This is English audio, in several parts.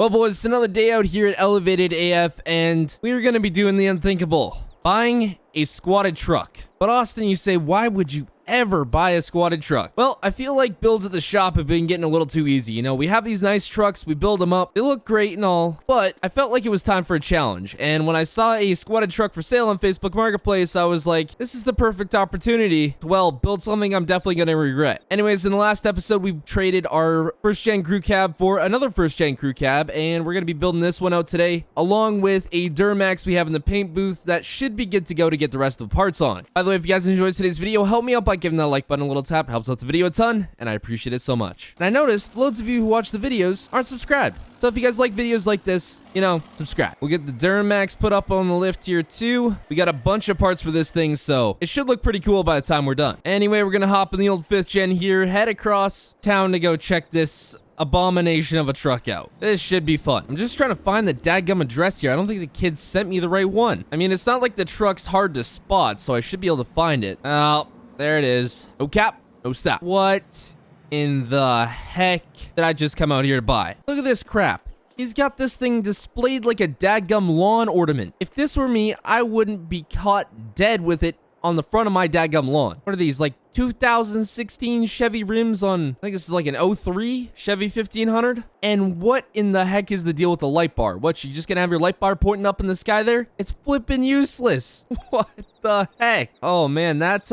Well, boys, it's another day out here at Elevated AF, and we are going to be doing the unthinkable. Buying a squatted truck. But Austin, you say, why would you ever buy a squatted truck? Well, I feel like builds at the shop have been getting a little too easy. You know, we have these nice trucks, we build them up, they look great and all, but I felt like it was time for a challenge. And when I saw a squatted truck for sale on Facebook Marketplace, I was like, this is the perfect opportunity to, well, build something I'm definitely going to regret. Anyways, in the last episode, we traded our first-gen crew cab for another first-gen crew cab, and we're going to be building this one out today, along with a Duramax we have in the paint booth that should be good to go to get the rest of the parts on. By the way, if you guys enjoyed today's video, help me out by giving that like button a little tap. It helps out the video a ton, and I appreciate it so much. And I noticed loads of you who watch the videos aren't subscribed. So if you guys like videos like this, you know, subscribe. We'll get the Duramax put up on the lift here too. We got a bunch of parts for this thing, so it should look pretty cool by the time we're done. Anyway, we're gonna hop in the old 5th gen here, head across town to go check this abomination of a truck out. This should be fun. I'm just trying to find the dadgum address here. I don't think the kids sent me the right one. I mean, it's not like the truck's hard to spot, so I should be able to find it. Oh, there it is. No cap, no stop. What in the heck did I just come out here to buy? Look at this crap. He's got this thing displayed like a dadgum lawn ornament. If this were me, I wouldn't be caught dead with it on the front of my dadgum lawn. What are these, like 2016 Chevy rims on, I think this is like an 03 Chevy 1500? And what in the heck is the deal with the light bar? What, you just gonna have your light bar pointing up in the sky there? It's flipping useless. What the heck? Oh man, that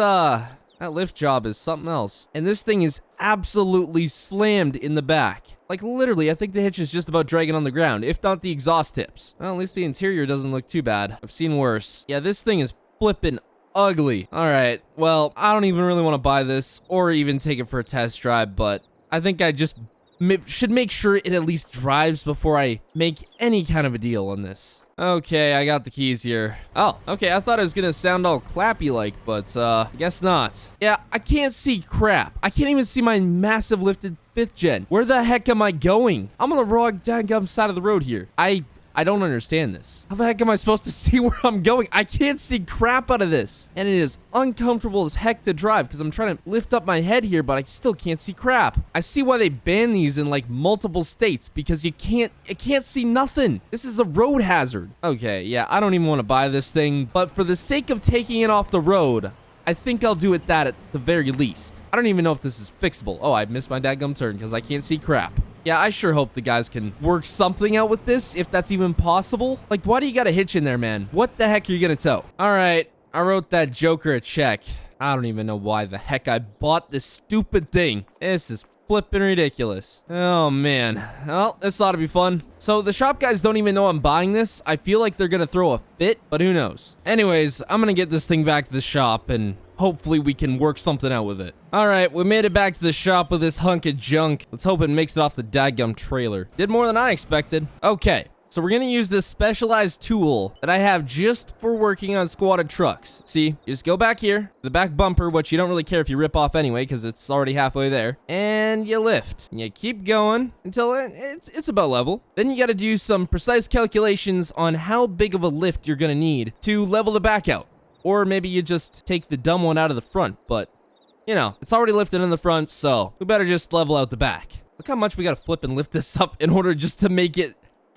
lift job is something else. And this thing is absolutely slammed in the back. Like literally, I think the hitch is just about dragging on the ground, if not the exhaust tips. Well, at least the interior doesn't look too bad. I've seen worse. Yeah, this thing is flipping ugly. All right, well, I don't even really want to buy this or even take it for a test drive, but I think I just should make sure it at least drives before I make any kind of a deal on this. Okay, I got the keys here. Oh, okay, I thought it was gonna sound all clappy-like, but, I guess not. Yeah, I can't see crap. I can't even see my massive lifted 5th gen. Where the heck am I going? I'm on the wrong dadgum side of the road here. I don't understand this. How the heck am I supposed to see where I'm going? I can't see crap out of this. And it is uncomfortable as heck to drive because I'm trying to lift up my head here, but I still can't see crap. I see why they ban these in like multiple states because I can't see nothing. This is a road hazard. Okay, yeah, I don't even want to buy this thing, but for the sake of taking it off the road, I think I'll do it that at the very least. I don't even know if this is fixable. Oh, I missed my dadgum turn because I can't see crap. Yeah, I sure hope the guys can work something out with this, if that's even possible. Like, why do you got a hitch in there, man? What the heck are you gonna tow? All right, I wrote that joker a check. I don't even know why the heck I bought this stupid thing. This is flipping ridiculous. Oh, man. Well, this ought to be fun. So, the shop guys don't even know I'm buying this. I feel like they're gonna throw a fit, but who knows? Anyways, I'm gonna get this thing back to the shop and hopefully we can work something out with it. All right, we made it back to the shop with this hunk of junk. Let's hope it makes it off the dadgum trailer. Did more than I expected. Okay, so we're gonna use this specialized tool that I have just for working on squatted trucks. See, you just go back here, the back bumper, which you don't really care if you rip off anyway, because it's already halfway there, and you lift. And you keep going until it's about level. Then you gotta do some precise calculations on how big of a lift you're gonna need to level the back out. Or maybe you just take the dumb one out of the front, but, you know, it's already lifted in the front, so we better just level out the back. Look how much we gotta flip and lift this up in order just to make it,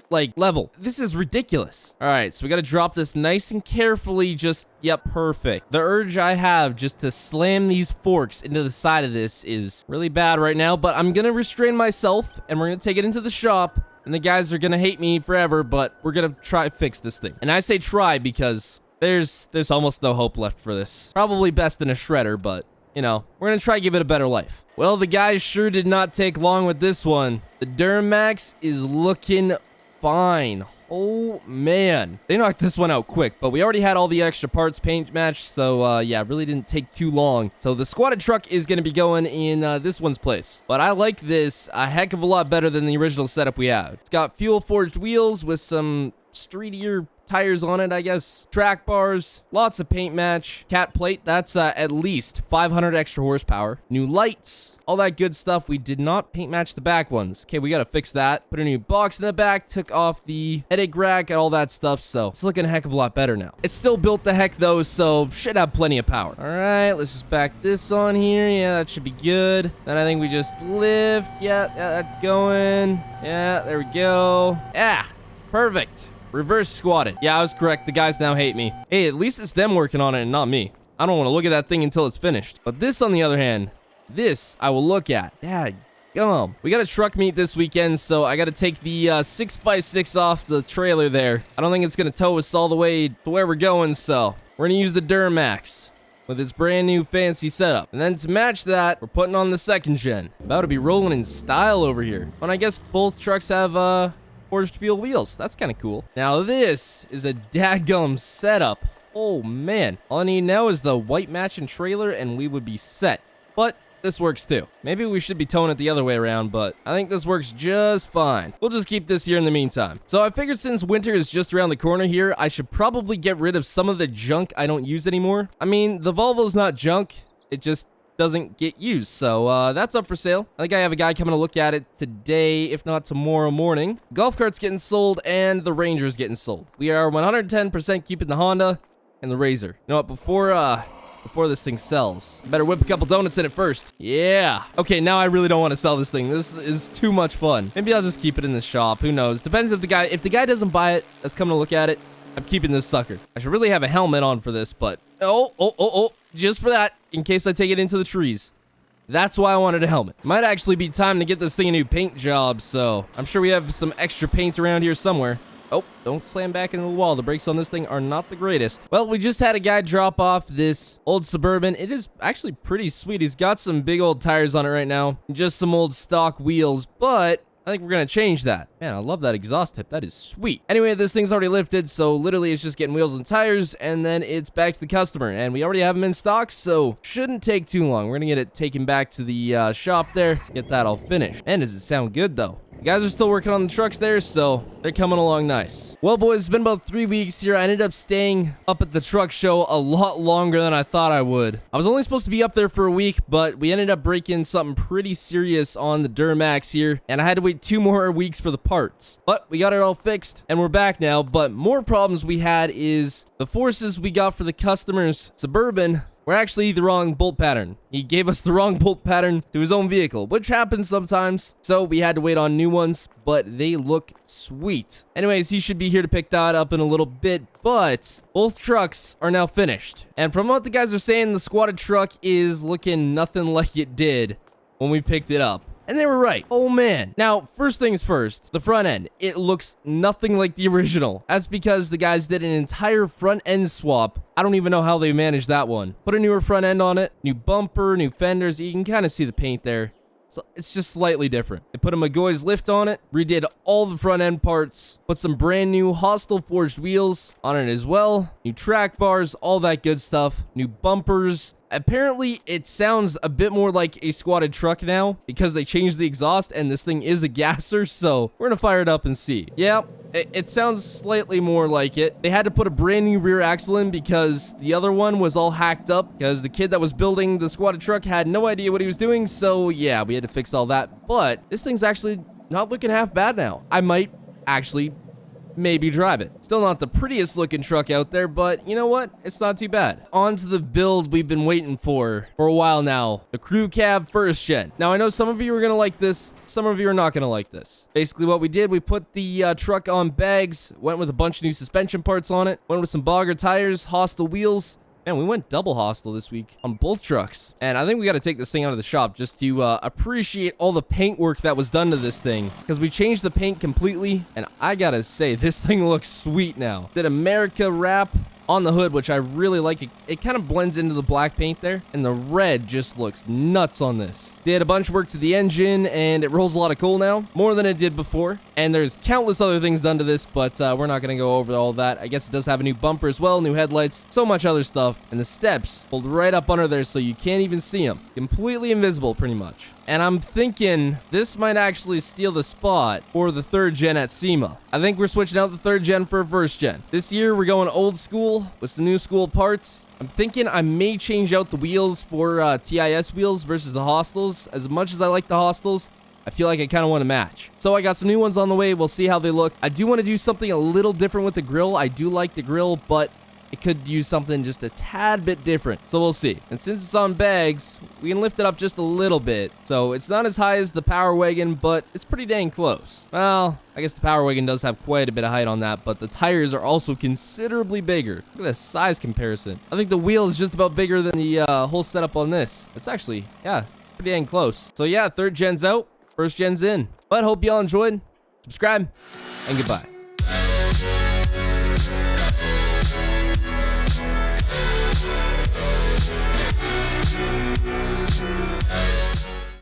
like, level. This is ridiculous. All right, so we gotta drop this nice and carefully, just, yep, perfect. The urge I have just to slam these forks into the side of this is really bad right now, but I'm gonna restrain myself, and we're gonna take it into the shop, and the guys are gonna hate me forever, but we're gonna try to fix this thing. And I say try because there's almost no hope left for this. Probably best in a shredder, but, you know, we're gonna try to give it a better life. Well, the guys sure did not take long with this one. The Duramax is looking fine. Oh, man. They knocked this one out quick, but we already had all the extra parts paint matched, so, yeah, really didn't take too long. So the squatted truck is gonna be going in this one's place. But I like this a heck of a lot better than the original setup we had. It's got fuel-forged wheels with some streetier tires on it, I guess. Track bars, lots of paint match. Cat plate, that's at least 500 extra horsepower. New lights, all that good stuff. We did not paint match the back ones. Okay, we gotta fix that. Put a new box in the back, took off the headache rack and all that stuff, so it's looking a heck of a lot better now. It's still built the heck though, so should have plenty of power. All right, let's just back this on here. Yeah, that should be good. Then I think we just lift. Yeah, that's going. Yeah, there we go. Yeah, perfect. Reverse squatted. Yeah, I was correct. The guys now hate me. Hey, at least it's them working on it and not me. I don't want to look at that thing until it's finished. But this, on the other hand, this I will look at. Dad gum. We got a truck meet this weekend, so I got to take the 6x6 off the trailer there. I don't think it's going to tow us all the way to where we're going, so we're going to use the Duramax with its brand new fancy setup. And then to match that, we're putting on the second gen. About to be rolling in style over here. And I guess both trucks have forged fuel wheels. That's kind of cool. Now this is a dadgum setup. Oh man. All I need now is the white matching trailer and we would be set. But this works too. Maybe we should be towing it the other way around, but I think this works just fine. We'll just keep this here in the meantime. So I figured since winter is just around the corner here, I should probably get rid of some of the junk I don't use anymore. I mean, the Volvo's not junk. It just doesn't get used, so that's up for sale. I think I have a guy coming to look at it today, if not tomorrow morning. Golf cart's getting sold and the Ranger's getting sold. We are 110% keeping the Honda and the Razor. You know what, before this thing sells, better whip a couple donuts in it first. Yeah. Okay, now I really don't want to sell this thing. This is too much fun. Maybe I'll just keep it in the shop. Who knows? Depends if the guy doesn't buy it, that's coming to look at it, I'm keeping this sucker. I should really have a helmet on for this, but oh, just for that, in case I take it into the trees. That's why I wanted a helmet. Might actually be time to get this thing a new paint job, so I'm sure we have some extra paint around here somewhere. Oh, don't slam back into the wall. The brakes on this thing are not the greatest. Well, we just had a guy drop off this old Suburban. It is actually pretty sweet. He's got some big old tires on it right now. Just some old stock wheels, but I think we're going to change that. Man, I love that exhaust tip. That is sweet. Anyway, this thing's already lifted, so literally it's just getting wheels and tires, and then it's back to the customer. And we already have them in stock, so shouldn't take too long. We're going to get it taken back to the shop there, get that all finished. And does it sound good, though? The guys are still working on the trucks there, so they're coming along nice. Well, boys, it's been about 3 weeks here. I ended up staying up at the truck show a lot longer than I thought I would. I was only supposed to be up there for a week, but we ended up breaking something pretty serious on the Duramax here, and I had to wait 2 more weeks for the parts. But we got it all fixed, and we're back now. But more problems we had is the forces we got for the customer's Suburban were actually the wrong bolt pattern. He gave us the wrong bolt pattern to his own vehicle, which happens sometimes. So we had to wait on new ones, but they look sweet. Anyways, he should be here to pick that up in a little bit, but both trucks are now finished. And from what the guys are saying, the squatted truck is looking nothing like it did when we picked it up. And they were right. Oh man. Now, first things first, the front end. It looks nothing like the original. That's because the guys did an entire front end swap. I don't even know how they managed that one. Put a newer front end on it, new bumper, new fenders. You can kind of see the paint there. So it's just slightly different. They put a McGoy's lift on it, redid all the front end parts, put some brand new Hostile forged wheels on it as well, new track bars, all that good stuff, new bumpers. Apparently, it sounds a bit more like a squatted truck now because they changed the exhaust and this thing is a gasser, so we're gonna fire it up and see. Yeah, it sounds slightly more like it. They had to put a brand new rear axle in because the other one was all hacked up because the kid that was building the squatted truck had no idea what he was doing, so yeah, we had to fix all that. But this thing's actually not looking half bad now. I might actually maybe drive it. Still not the prettiest looking truck out there, but you know what? It's not too bad. On to the build we've been waiting for a while now. The crew cab first gen. Now, I know some of you are going to like this. Some of you are not going to like this. Basically, what we did, we put the truck on bags, went with a bunch of new suspension parts on it, went with some bogger tires, Hostile wheels. Man, we went double Hostile this week on both trucks. And I think we got to take this thing out of the shop just to appreciate all the paint work that was done to this thing. Because we changed the paint completely. And I got to say, this thing looks sweet now. Did America wrap on the hood, which I really like. It kind of blends into the black paint there. And the red just looks nuts on this. Did a bunch of work to the engine, and it rolls a lot of coal now. More than it did before. And there's countless other things done to this, but we're not going to go over all that. I guess it does have a new bumper as well, new headlights, so much other stuff. And the steps pulled right up under there so you can't even see them. Completely invisible, pretty much. And I'm thinking this might actually steal the spot for the 3rd gen at SEMA. I think we're switching out the 3rd gen for 1st gen. This year, we're going old school with some new school parts. I'm thinking I may change out the wheels for TIS wheels versus the Hostels. As much as I like the Hostels, I feel like I kind of want to match. So I got some new ones on the way. We'll see how they look. I do want to do something a little different with the grill. I do like the grill, but it could use something just a tad bit different. So we'll see. And since it's on bags, we can lift it up just a little bit. So it's not as high as the Power Wagon, but it's pretty dang close. Well, I guess the Power Wagon does have quite a bit of height on that, but the tires are also considerably bigger. Look at the size comparison. I think the wheel is just about bigger than the whole setup on this. It's actually, yeah, pretty dang close. So yeah, 3rd gen's out. 1st gen's in. But hope y'all enjoyed. Subscribe, and goodbye.